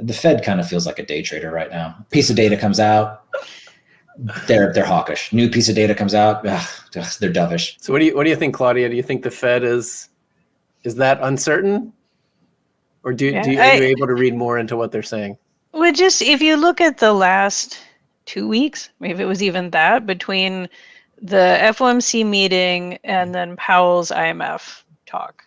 The Fed kind of feels like a day trader right now. Piece of data comes out, they're hawkish. New piece of data comes out, they're dovish. So what do you think, Claudia? Do you think the Fed is that uncertain, or are you able to read more into what they're saying? Well, just if you look at the last 2 weeks, maybe it was even that, between the FOMC meeting and then Powell's IMF talk.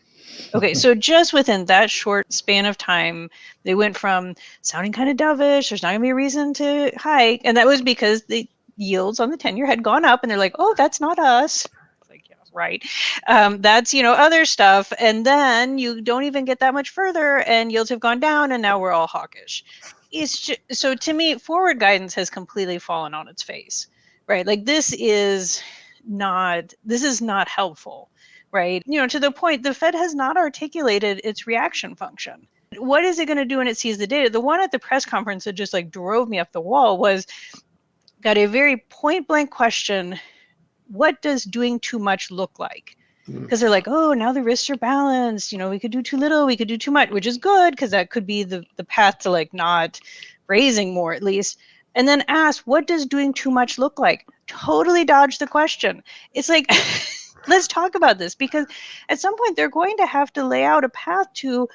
Okay, so just within that short span of time, they went from sounding kind of dovish, there's not going to be a reason to hike, and that was because the yields on the 10-year had gone up, and they're like, oh, that's not us. Like, yeah, right. That's, other stuff, and then you don't even get that much further, and yields have gone down, and now we're all hawkish. It's just, so to me, forward guidance has completely fallen on its face, right? Like this is not helpful. Right. To the point, the Fed has not articulated its reaction function. What is it going to do when it sees the data? The one at the press conference that just like drove me up the wall got a very point blank question. What does doing too much look like? Because they're like, oh, now the risks are balanced. We could do too little, we could do too much, which is good because that could be the path to like not raising more at least. And then ask, what does doing too much look like? Totally dodge the question. It's like, let's talk about this, because at some point they're going to have to lay out a path to,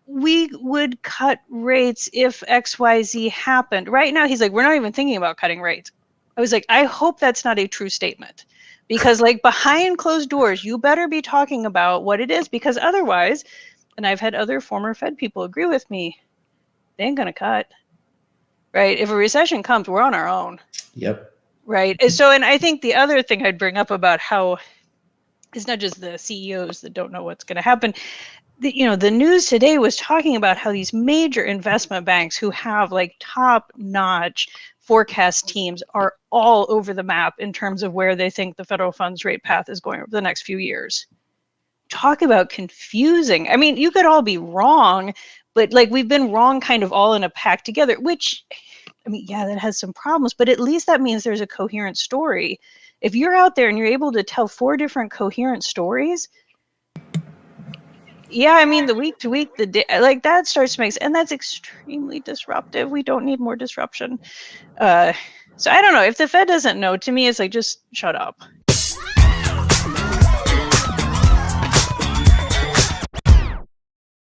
we would cut rates if XYZ happened. Right now, he's like, we're not even thinking about cutting rates. I was like, I hope that's not a true statement, because like behind closed doors, you better be talking about what it is, because otherwise, and I've had other former Fed people agree with me, they ain't going to cut. Right? If a recession comes, we're on our own. Yep. Right. So, and I think the other thing I'd bring up about how it's not just the CEOs that don't know what's going to happen. The news today was talking about how these major investment banks who have like top-notch forecast teams are all over the map in terms of where they think the federal funds rate path is going over the next few years. Talk about confusing. I mean, you could all be wrong, but like we've been wrong kind of all in a pack together, which, I mean, yeah, that has some problems, but at least that means there's a coherent story. If you're out there and you're able to tell 4 different coherent stories, yeah, I mean, the week to week, the day, like that starts to make sense, and that's extremely disruptive. We don't need more disruption. So I don't know. If the Fed doesn't know, to me, it's like, just shut up.